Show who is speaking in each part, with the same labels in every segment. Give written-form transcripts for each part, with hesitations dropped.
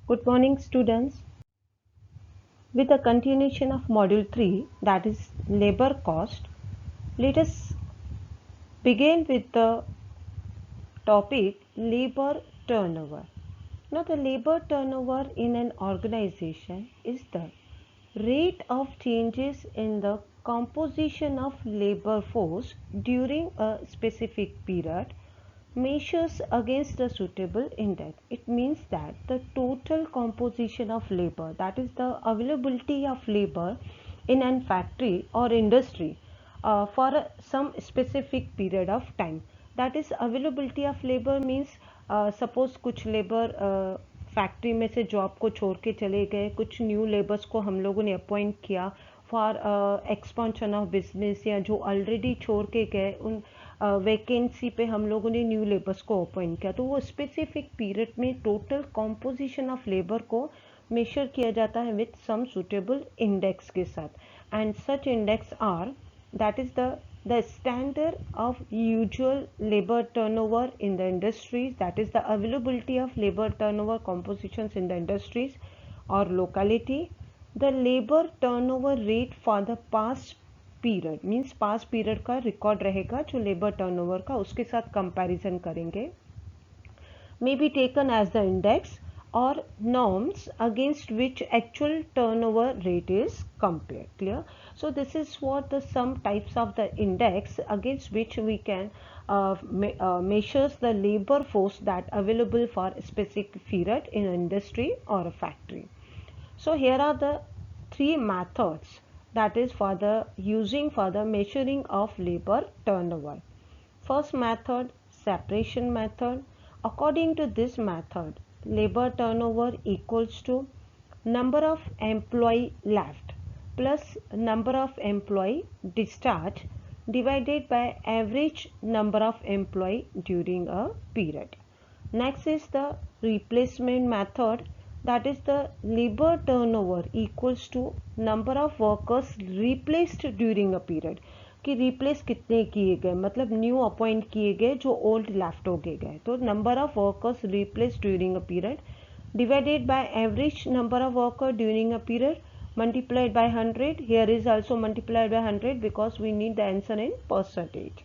Speaker 1: Good morning, students. With the continuation of Module 3, that is labor cost, let us begin with the topic labor turnover. Now, the labor turnover in an organization is the rate of changes in the composition of labor force during a specific period measures against a suitable index. It means that the total composition of labor, that is the availability of labor in an factory or industry for some specific period of time. That is availability of labor means suppose कुछ labour factory में से job को छोड़ के चले गए, कुछ new labours को हम लोगों ने अपॉइंट किया फॉर एक्सपांशन ऑफ बिजनेस, या जो ऑलरेडी छोड़ के गए उन वैकेंसी पे हम लोगों ने न्यू लेबर्स को अपॉइंट किया, तो वो स्पेसिफिक पीरियड में टोटल कॉम्पोजिशन ऑफ लेबर को मेजर किया जाता है विथ सम सुटेबल इंडेक्स के साथ. And such index are, that is the standard of usual labor turnover in the industries, that is the availability of labor turnover compositions in the industries or locality. The labor turnover rate for the past period means past period का record रहेगा जो labor turnover का, उसके साथ comparison करेंगे, may be taken as the index or norms against which actual turnover rate is compared. Clear? So this is what the some types of the index against which we can measures the labor force that available for a specific period in an industry or a factory. So here are the three methods that is for the using for the measuring of labor turnover. First method, separation method. According to this method, labor turnover equals to number of employee left plus number of employee discharged divided by average number of employee during a period. Next is the replacement method, that is the labor turnover equals to number of workers replaced during a period. कि replace कितने किए गए, मतलब new appoint किए गए जो old left हो गए, तो number of workers replace during a period divided by average number of worker during a period multiplied by 100. Here is also multiplied by 100 because we need the answer in percentage.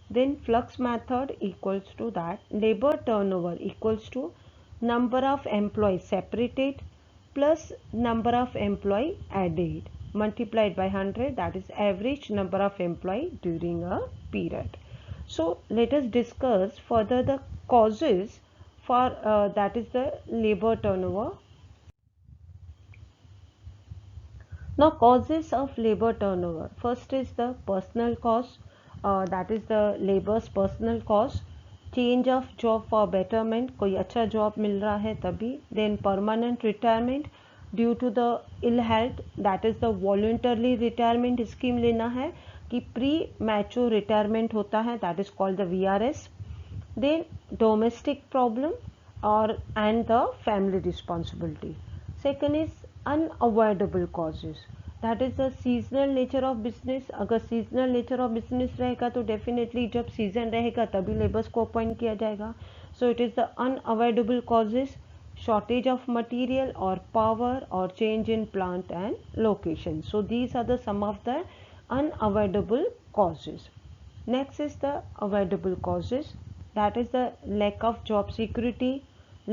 Speaker 1: Then flux method equals to that labor turnover equals to number of employees separated plus number of employee added multiplied by 100, that is average number of employee during a period. So let us discuss further the causes for that is the labor turnover. Now causes of labor turnover. First is the personal cost, that is the labor's personal cost. Change of job for betterment, कोई अच्छा job मिल रहा है तभी. Then permanent retirement due to the ill health, that is the voluntarily retirement scheme लेना है कि premature retirement होता है, that is called the VRS. Then domestic problem or and the family responsibility. Second is unavoidable causes, that is the seasonal nature of business. अगर seasonal nature of business रहेगा तो definitely जब season रहेगा तभी laborers को appoint किया जाएगा. So it is the unavoidable causes, shortage of material or power or change in plant and location. So these are the some of the unavoidable causes. Next is the avoidable causes, that is the lack of job security,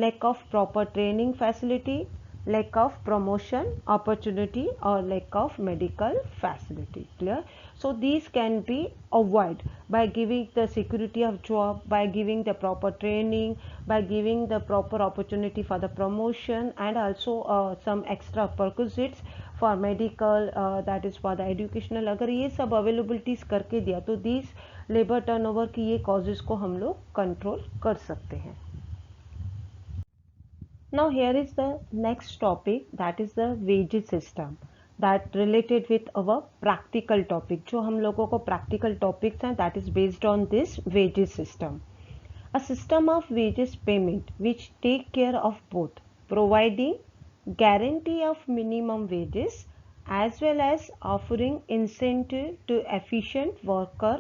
Speaker 1: lack of proper training facility, lack of promotion opportunity or lack of medical facility. Clear? So these can be avoided by giving the security of job, by giving the proper training, by giving the proper opportunity for the promotion, and also some extra perquisites for medical, that is for the educational. अगर ये सब availabilities करके दिया तो this labour turnover की ये causes को हम लोग कंट्रोल कर सकते हैं. Now here is the next topic, that is the wages system, that related with our practical topic. जो हम लोगों को प्रैक्टिकल टॉपिक्स हैं that is based on this wages system. A system of wages payment which take care of both providing guarantee of minimum wages as well as offering incentive to efficient worker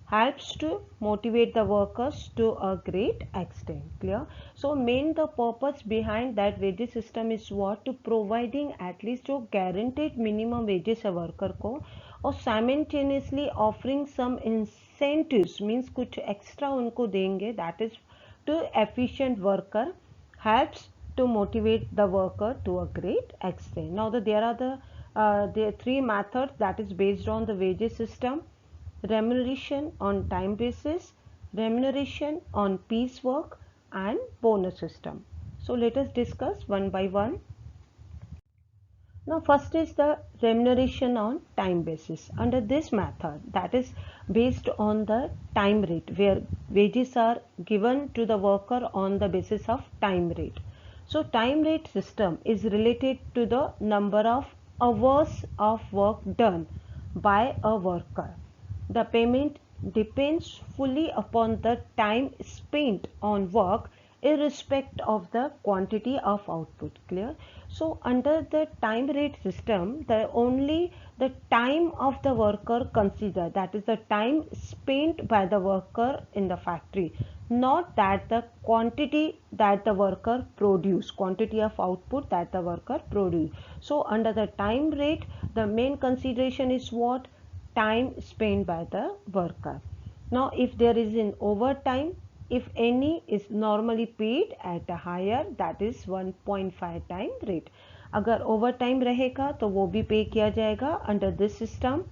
Speaker 1: helps to motivate the workers to a great extent. Clear? So main the purpose behind that wages system is what? To providing at least जो guaranteed minimum wages है worker को, और simultaneously offering some incentives, means कुछ extra उनको देंगे, that is to efficient worker, helps to motivate the worker to a great extent. Now there are the three methods that is based on the wages system: remuneration on time basis, remuneration on piecework, and bonus system. So let us discuss one by one. Now first is the remuneration on time basis. Under this method, that is based on the time rate, where wages are given to the worker on the basis of time rate. So time rate system is related to the number of hours of work done by a worker. The payment depends fully upon the time spent on work, irrespective of the quantity of output. Clear? So under the time rate system, only the time of the worker considered, that is the time spent by the worker in the factory, not that the quantity that the worker produce, quantity of output that the worker produce. So under the time rate, the main consideration is what? Time spent by the worker. Now if there is an overtime, if any, is normally paid at a higher, that is 1.5 time rate. अगर overtime रहेगा तो वो भी पे किया जाएगा under this system.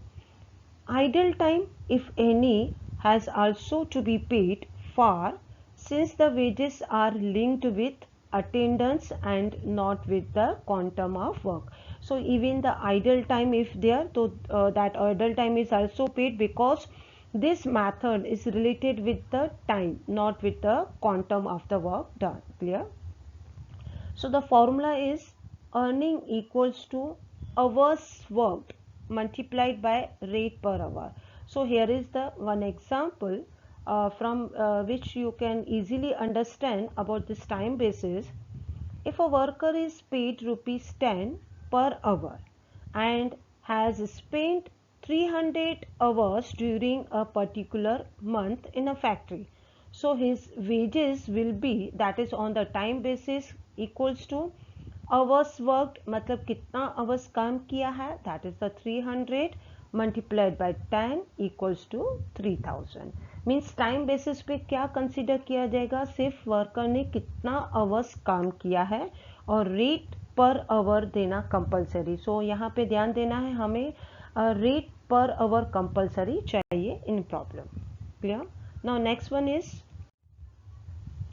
Speaker 1: Idle time, if any, has also to be paid for, since the wages are linked with attendance and not with the quantum of work. So even the idle time, if there, so that idle time is also paid, because this method is related with the time, not with the quantum of the work done. Clear? So the formula is earning equals to hours worked multiplied by rate per hour. So here is the one example from which you can easily understand about this time basis. If a worker is paid rupees 10 per hour and has spent 300 hours during a particular month in a factory, so his wages will be, that is on the time basis, equals to hours worked, मतलब कितना hours काम किया है, that is the 300 multiplied by 10 equals to 3000. Means time basis पे क्या consider किया जाएगा? सिर्फ वर्कर ने कितना आवर्स काम किया है, और रेट पर आवर देना कंपलसरी. सो यहाँ पे ध्यान देना है, हमें रेट पर आवर कंपलसरी चाहिए in problem. Clear? Now next one is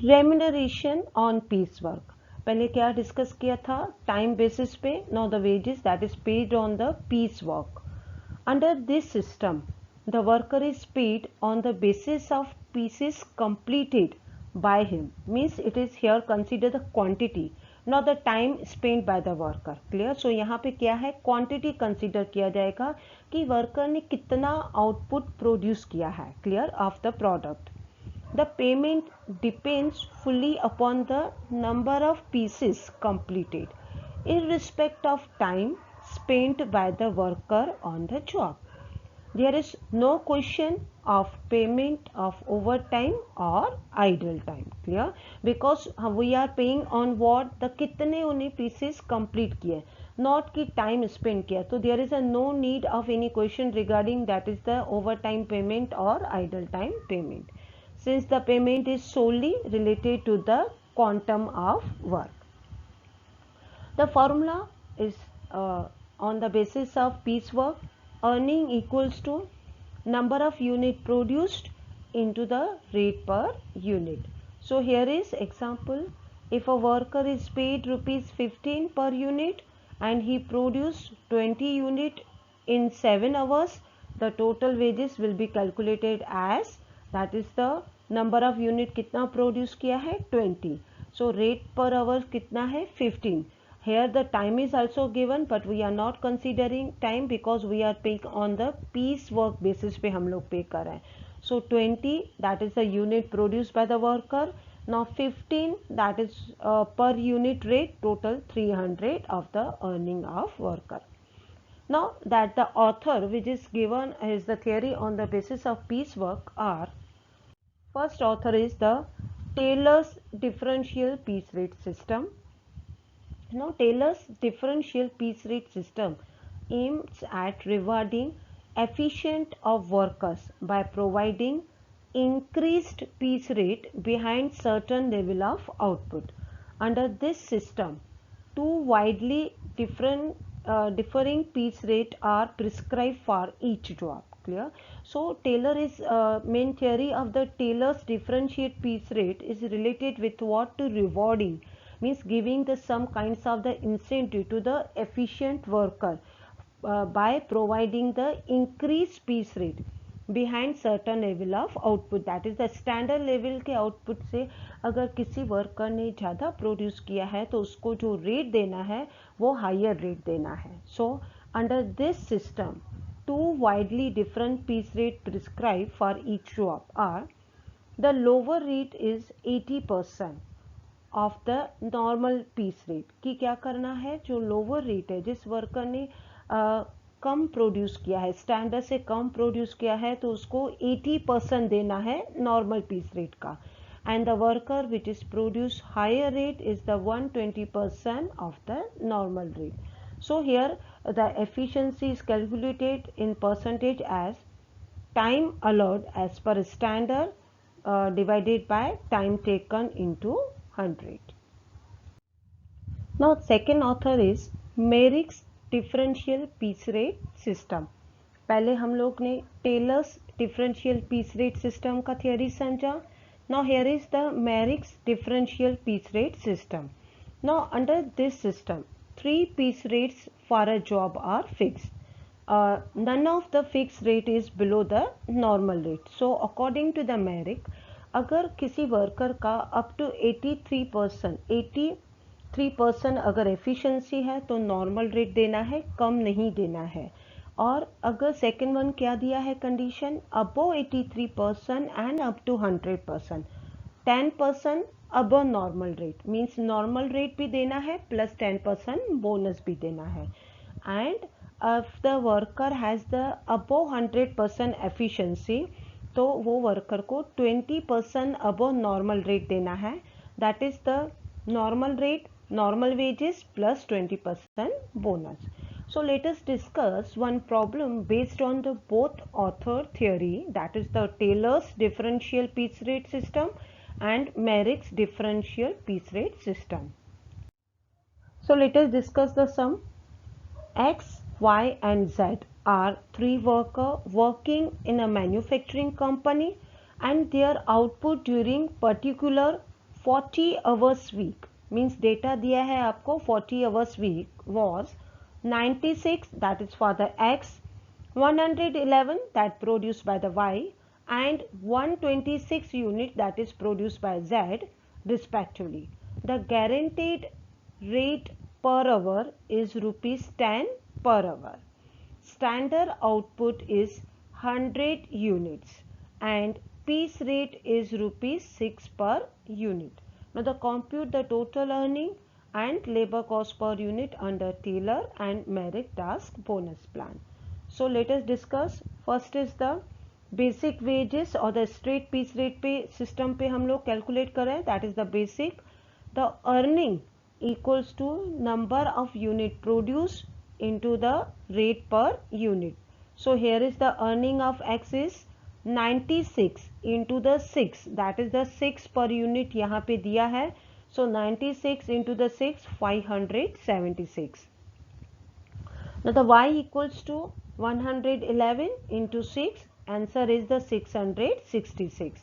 Speaker 1: remuneration on piece work. पहले क्या डिस्कस किया था? टाइम बेसिस पे. Now the wages that is paid on the piece work. Under this system, the worker is paid on the basis of pieces completed by him. Means it is here consider the quantity, not the time spent by the worker. Clear? So यहाँ पे क्या है? Quantity consider किया जाएगा कि worker ने कितना output produce किया है. Clear? Of the product. The payment depends fully upon the number of pieces completed, irrespective of time spent by the worker on the job. There is no question of payment of overtime or idle time. Clear? Because we are paying on what? The कितने उन्हें pieces complete किए, not कि time spent किया. So there is a no need of any question regarding that is the overtime payment or idle time payment, since the payment is solely related to the quantum of work. The formula is on the basis of piecework, earning equals to number of unit produced into the rate per unit. So here is example. If a worker is paid rupees 15 per unit and he produced 20 unit in 7 hours, the total wages will be calculated as, that is the number of unit कितना produce किया है? 20. So rate per hour कितना है? 15. Here the time is also given, but we are not considering time because we are paying on the piece work basis पे हम लोग pay कर रहे हैं. So 20, that is the unit produced by the worker. Now 15, that is per unit rate, total 300 of the earning of worker. Now that the author which is given is the theory on the basis of piecework are, first author is the Taylor's differential piece rate system. Now Taylor's differential piece rate system aims at rewarding efficient of workers by providing increased piece rate behind certain level of output. Under this system, two widely differing piece rate are prescribed for each job. Clear? So Taylor is main theory of the Taylor's differentiate piece rate is related with what to rewarding, means giving the some kinds of the incentive to the efficient worker by providing the increased piece rate behind certain level of output, that is the standard level के output से अगर किसी worker ने ज़्यादा produce किया है तो उसको जो रेट देना है वो हायर रेट देना है. So under this system two widely different piece rate prescribed for each job are, the lower rate is 80% of the normal piece rate. कि क्या करना है, जो लोअर रेट है जिस वर्कर ने कम प्रोड्यूस किया है, स्टैंडर्ड से कम प्रोड्यूस किया है, तो उसको 80% देना है नॉर्मल पीस रेट का. And the worker which is produce higher rate is the 120% of the normal rate. So here the efficiency is calculated in percentage as time allowed as per standard divided by time taken into 100. Now second author is Merrick's differential piece rate system. पहले हम लोग ने Taylor's differential piece rate system का theory समझा. Now here is the Merrick's differential piece rate system. Now under this system, three piece rates for a job are fixed. None of the fixed rate is below the normal rate. So according to the Merrick, अगर किसी worker का up to 83% अगर efficiency है तो normal rate देना है, कम नहीं देना है. और अगर सेकेंड वन क्या दिया है condition, above 83% and up to 100%, 10% above normal rate, means normal rate भी देना है प्लस 10% बोनस भी देना है. And if the worker has the above 100% efficiency, तो वो वर्कर को 20% above normal rate देना है, that is the normal rate, normal wages plus 20% bonus. So let us discuss one problem based on the both author theory, that is the Taylor's differential piece rate system and Merrick's differential piece rate system. So let us discuss the sum. X, Y and Z are three workers working in a manufacturing company and their output during particular 40 hours week, means data दिया है आपको 40 hours week was 96, that is for the X, 111 that produced by the Y and 126 unit that is produced by Z respectively. The guaranteed rate per hour is rupees 10 per hour. Standard output is 100 units and piece rate is rupees 6 per unit. Now the compute the total earning and labor cost per unit under Taylor and Merrick task bonus plan. So let us discuss. First is the basic wages or the straight piece rate पे system पे हम लोग calculate कर रहे हैं, that is the basic. The earning equals to number of unit produced into the rate per unit. So here is the earning of X is 96 into the 6, that is the 6 per unit यहाँ पे दिया है. So 96 into the 6, 576. Now the Y equals to 111 into 6, answer is the 666.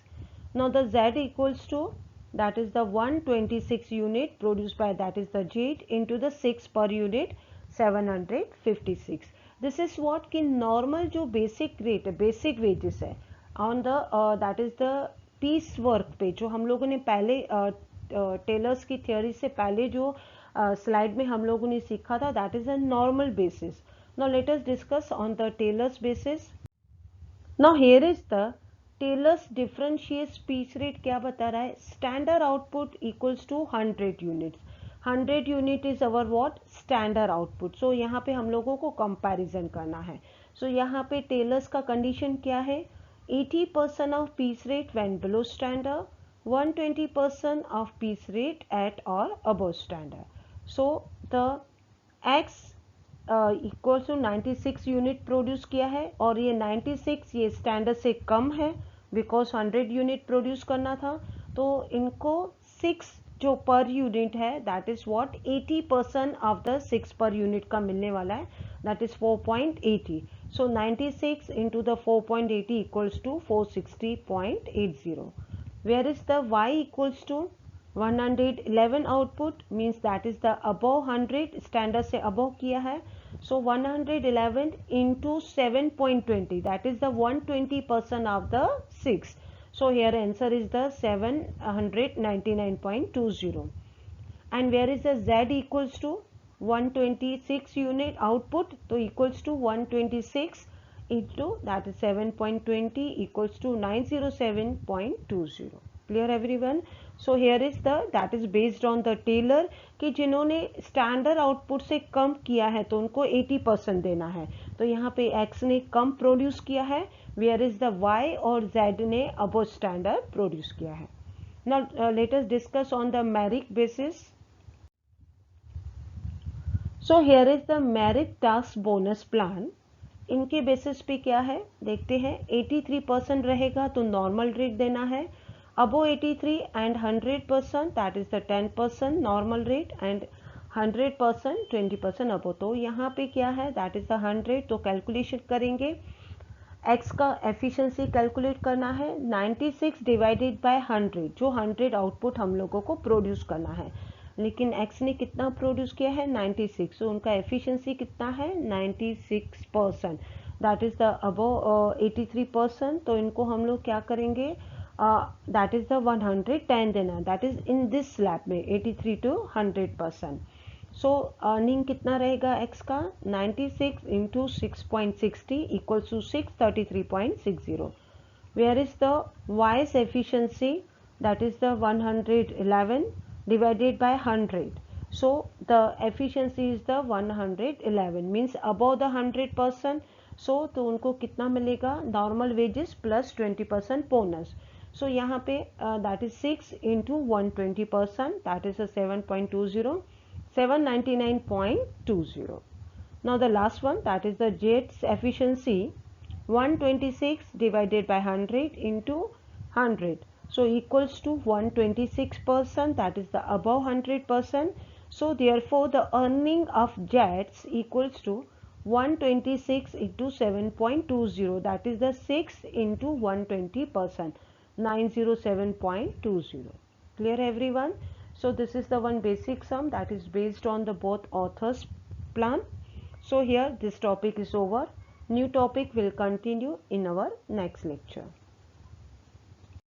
Speaker 1: Now the Z equals to, that is the 126 unit produced by, that is the Z, into the 6 per unit 756. This is what कि normal जो basic rate है, basic wages है on the that is the piece work पे, जो हम लोगों ने पहले टेलर्स की थियोरी से पहले जो स्लाइड में हम लोगों ने सीखा था, that is a normal basis. Now let us discuss on the Taylor's basis. Now here is the Taylor's differentiate piece rate क्या बता रहा है, standard output equals to 100 units. 100 unit is our what standard output. So यहाँ पे हम लोगों को comparison करना है. सो यहाँ पे टेलर्स का कंडीशन क्या है, 80% of piece rate when below standard, 120% of piece rate at और above standard. So the x equal to 96 unit produce किया है और ये 96 ये स्टैंडर्ड से कम है बिकॉज 100 यूनिट प्रोड्यूस करना था. तो इनको 6 जो पर यूनिट है that is what 80% of the 6 per unit का मिलने वाला है, that is 4.80. So 96 into the 4.80 equals to 460.80. Where is the y equals to 111 output means that is the above 100 standard से अबव किया है. So 111 into 7.20 that is the 120% of the 6. So here answer is the 799.20. And where is the Z equals to 126 unit output, so equals to 126 into that is 7.20 equals to 907.20. Clear everyone? So here is the that is based on the Taylor कि जिन्होंने standard output से कम किया है तो उनको 80% देना है. तो यहाँ पे X ने कम प्रोड्यूस किया है, वेयर इज द Y और Z ने अबव स्टैंडर्ड प्रोड्यूस किया है. Now let us discuss on the merit basis. So here is the merit task bonus plan. इनके बेसिस पे क्या है देखते हैं. 83% रहेगा तो नॉर्मल रेट देना है. Above 83 and 100% that is the 10% normal rate and 100% 20% above. तो यहाँ पे क्या है that is the 100. तो कैलकुलेशन करेंगे, x का एफिशिएंसी कैलकुलेट करना है. 96 डिवाइडेड बाय 100 जो 100 आउटपुट हम लोगों को प्रोड्यूस करना है, लेकिन x ने कितना प्रोड्यूस किया है 96. तो उनका एफिशिएंसी कितना है 96%, दैट इज द अबव 83%. तो इनको हम लोग क्या करेंगे, that is the 110 देना, that is in this slab में 83 to 100%. so earning कितना रहेगा x का 96 into 6.60 equals to 633.60. where is the y's efficiency, that is the 111 divided by 100. so the efficiency is the 111 means above the 100%. so तो उनको कितना मिलेगा, normal wages plus 20% bonus. So यहाँ पे that is 6 into 120%, that is a 7.20, 799.20. Now the last one, that is the J's efficiency, 126 divided by 100 into 100. So equals to 126%, that is the above 100%. So therefore the earning of J's equals to 126 into 7.20, that is the 6 into 120%. 907.20. Clear everyone? So this is the one basic sum that is based on the both authors plan. So here this topic is over. New topic will continue in our next lecture.